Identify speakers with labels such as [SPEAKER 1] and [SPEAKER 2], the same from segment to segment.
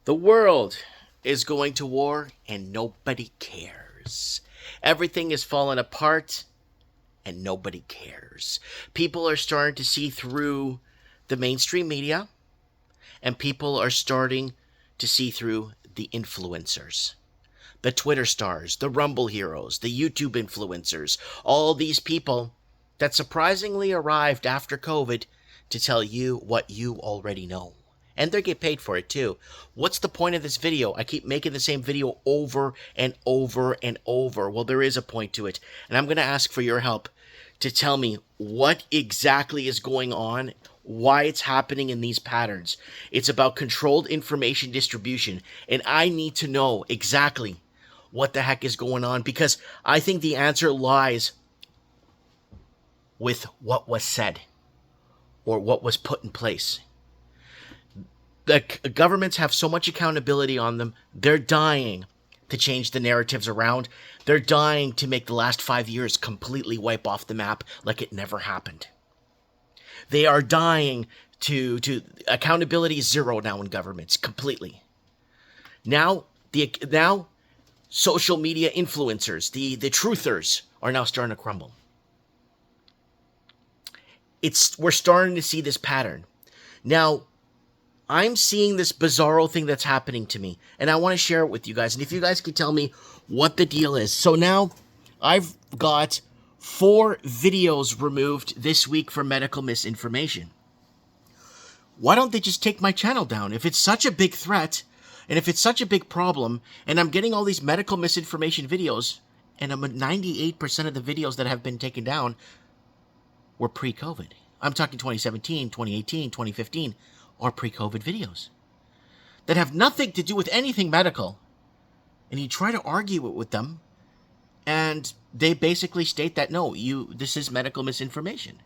[SPEAKER 1] The world is going to war and nobody cares. Everything is falling apart and nobody cares. People are starting to see through the mainstream media and people are starting to see through the influencers. The Twitter stars, the Rumble heroes, the YouTube influencers, all these people that surprisingly arrived after COVID to tell you what you already know. And they get paid for it too. What's the point of this video? I keep making the same video over and over and over. Well, there is a point to it. And I'm going to ask for your help to tell me what exactly is going on, why it's happening in these patterns. It's about controlled information distribution. And I need to know exactly what the heck is going on because I think the answer lies with what was said or what was put in place. The governments have so much accountability on them, they're dying to change the narratives around. They're dying to make the last 5 years completely wipe off the map like it never happened. They are dying to accountability is zero now in governments completely. Now social media influencers, the truthers, are now starting to crumble. We're starting to see this pattern. Now, I'm seeing this bizarro thing that's happening to me, and I want to share it with you guys. And if you guys could tell me what the deal is. So now, I've got 4 videos removed this week for medical misinformation. Why don't they just take my channel down? If it's such a big threat, and if it's such a big problem, and I'm getting all these medical misinformation videos, and 98% of the videos that have been taken down were pre-COVID. I'm talking 2017, 2018, 2015, or pre-COVID videos that have nothing to do with anything medical. And you try to argue it with them, and they basically state that, no, this is medical misinformation,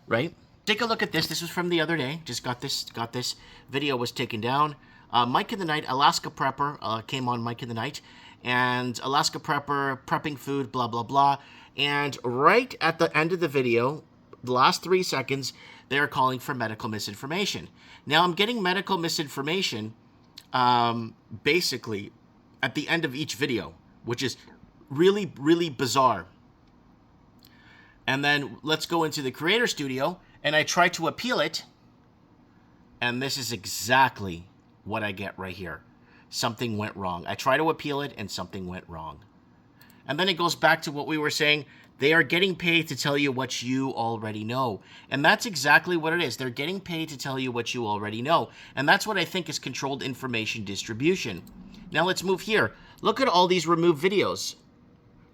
[SPEAKER 1] right? Take a look at this. This was from the other day. Just got this. Video was taken down. Mike in the Night, Alaska Prepper, came on Mike in the Night. And Alaska Prepper, prepping food, blah, blah, blah. And right at the end of the video, the last 3 seconds, they're calling for medical misinformation. Now, I'm getting medical misinformation basically at the end of each video, which is really, really bizarre. And then let's go into the Creator Studio, and I try to appeal it, and this is exactly what I get right here. Something went wrong. I try to appeal it, and something went wrong. And then it goes back to what we were saying. They are getting paid to tell you what you already know. And that's exactly what it is. They're getting paid to tell you what you already know. And that's what I think is controlled information distribution. Now let's move here. Look at all these removed videos.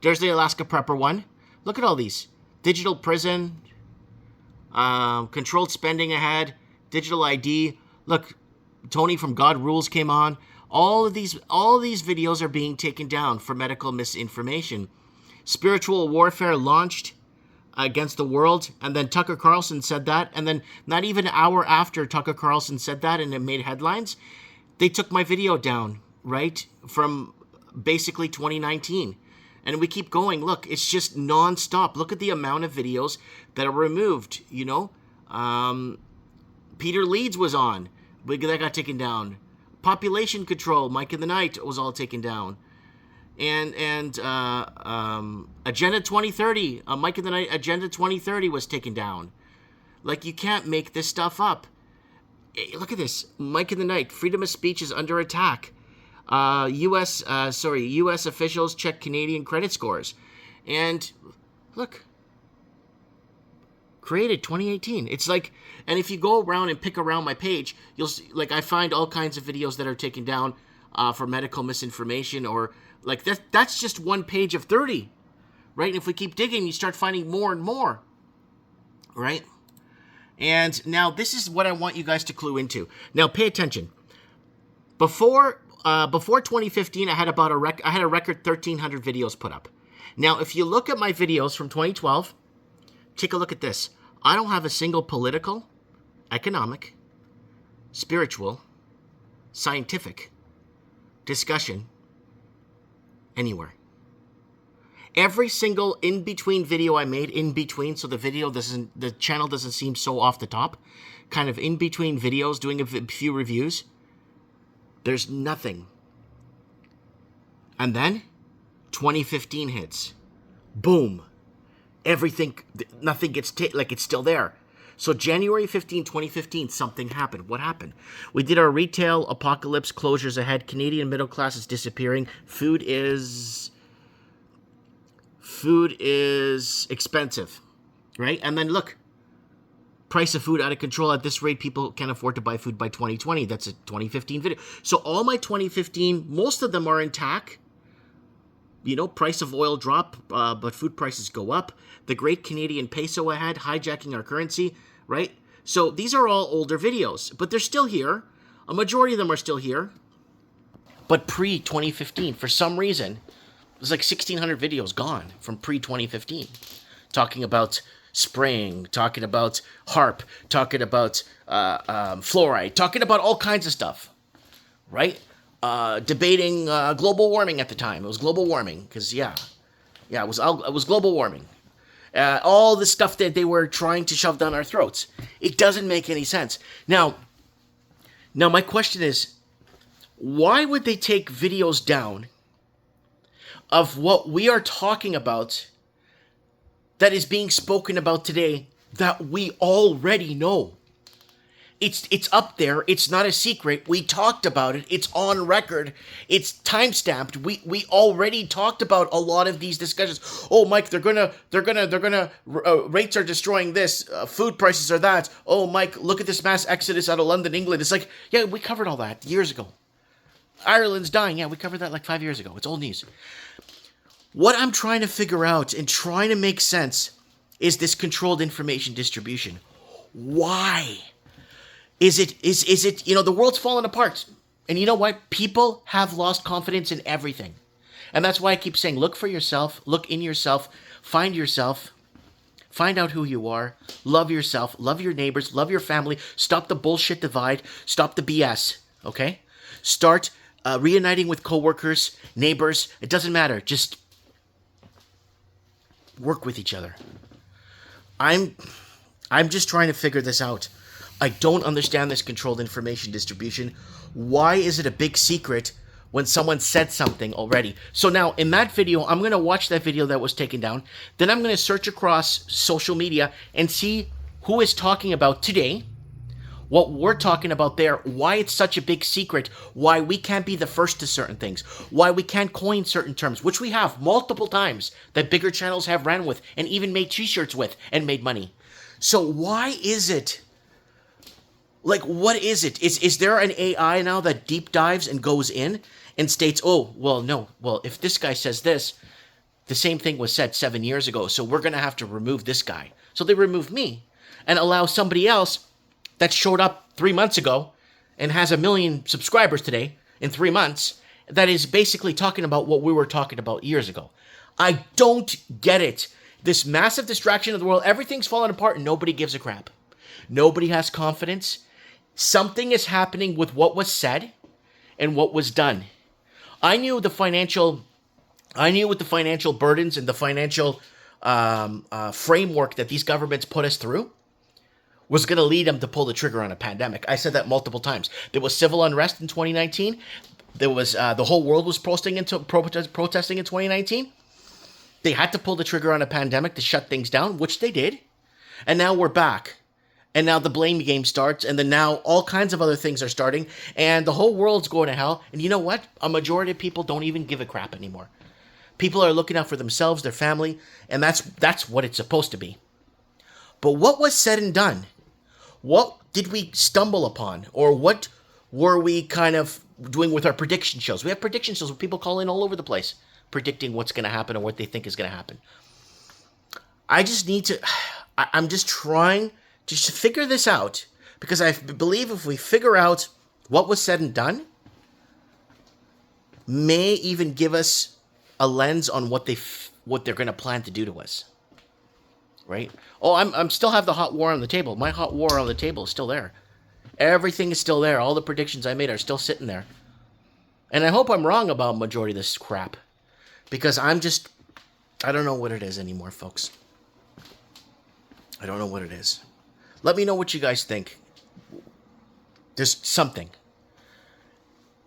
[SPEAKER 1] There's the Alaska Prepper one. Look at all these. Digital prison, controlled spending ahead, digital ID. Look, Tony from God Rules came on. All these videos are being taken down for medical misinformation. Spiritual warfare launched against the world, and then Tucker Carlson said that, and then not even an hour after Tucker Carlson said that and it made headlines, they took my video down, right, from basically 2019. And we keep going. Look, it's just nonstop. Look at the amount of videos that are removed, Peter Leeds was on. That got taken down. Population control, Mike in the Night, was all taken down. And Agenda 2030, Mike in the Night, Agenda 2030 was taken down. Like, you can't make this stuff up. Look at this. Mike in the Night, freedom of speech is under attack. U.S. officials check Canadian credit scores. And look, created 2018. It's like, and if you go around and pick around my page, you'll see, like, I find all kinds of videos that are taken down for medical misinformation, or like that's just one page of 30, right? And if we keep digging, you start finding more and more, right? And now this is what I want you guys to clue into. Now pay attention. Before 2015, I had a record 1,300 videos put up. Now, if you look at my videos from 2012, take a look at this. I don't have a single political, economic, spiritual, scientific discussion anywhere. Every single in-between video I made, so the channel doesn't seem so off the top, kind of in-between videos, doing a few reviews, There's nothing. And then 2015 hits. Boom. Everything, nothing gets, like it's still there. So January 15, 2015, something happened. What happened? We did our retail apocalypse, closures ahead. Canadian middle class is disappearing. Food is expensive, right? And then look, price of food out of control. At this rate, people can't afford to buy food by 2020. That's a 2015 video. So all my 2015, most of them are intact. You know, price of oil drop, but food prices go up. The great Canadian peso ahead, hijacking our currency, right? So these are all older videos, but they're still here. A majority of them are still here. But pre-2015, for some reason, there's like 1,600 videos gone from pre-2015. Talking about spraying, talking about HARP, talking about fluoride, talking about all kinds of stuff, right? Debating global warming at the time. It was global warming because it was global warming. All the stuff that they were trying to shove down our throats. It doesn't make any sense. Now my question is, why would they take videos down of what we are talking about that is being spoken about today that we already know? It's up there. It's not a secret. We talked about it. It's on record. It's time-stamped. We already talked about a lot of these discussions. Oh, Mike, they're gonna rates are destroying this. Food prices are that. Oh, Mike, look at this mass exodus out of London, England. It's like, yeah, we covered all that years ago. Ireland's dying. Yeah, we covered that like 5 years ago. It's old news. What I'm trying to figure out and trying to make sense is this controlled information distribution. Why? Is it, you know, the world's falling apart. And you know what? People have lost confidence in everything. And that's why I keep saying, look for yourself, look in yourself, find out who you are, love yourself, love your neighbors, love your family, stop the bullshit divide, stop the BS, okay? Start reuniting with coworkers, neighbors, it doesn't matter, just work with each other. I'm just trying to figure this out. I don't understand this controlled information distribution. Why is it a big secret when someone said something already? So now, in that video, I'm going to watch that video that was taken down. Then I'm going to search across social media and see who is talking about today, what we're talking about there, why it's such a big secret, why we can't be the first to certain things, why we can't coin certain terms, which we have multiple times that bigger channels have ran with and even made t-shirts with and made money. So why is it? Like, what is it? Is there an AI now that deep dives and goes in and states, oh, well, no. Well, if this guy says this, the same thing was said 7 years ago, so we're going to have to remove this guy. So they remove me and allow somebody else that showed up 3 months ago and has 1 million subscribers today in 3 months that is basically talking about what we were talking about years ago. I don't get it. This massive distraction of the world, everything's falling apart and nobody gives a crap. Nobody has confidence. Something is happening with what was said and what was done. I knew with the financial burdens and the financial framework that these governments put us through was going to lead them to pull the trigger on a pandemic. I said that multiple times. There was civil unrest in 2019. There was the whole world was protesting in 2019. They had to pull the trigger on a pandemic to shut things down, which they did. And now we're back. And now the blame game starts, and then now all kinds of other things are starting, and the whole world's going to hell. And you know what? A majority of people don't even give a crap anymore. People are looking out for themselves, their family, and that's what it's supposed to be. But what was said and done? What did we stumble upon? Or what were we kind of doing with our prediction shows? We have prediction shows where people call in all over the place, predicting what's going to happen or what they think is going to happen. I'm just trying to figure this out, because I believe if we figure out what was said and done, may even give us a lens on what they're going to plan to do to us. Right? Oh, I'm still have the hot war on the table. My hot war on the table is still there. Everything is still there. All the predictions I made are still sitting there. And I hope I'm wrong about majority of this crap, because I don't know what it is anymore, folks. I don't know what it is. Let me know what you guys think. There's something.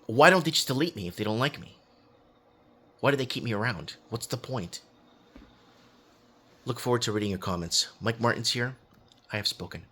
[SPEAKER 1] Why don't they just delete me if they don't like me? Why do they keep me around? What's the point? Look forward to reading your comments. Mike Martins here. I have spoken.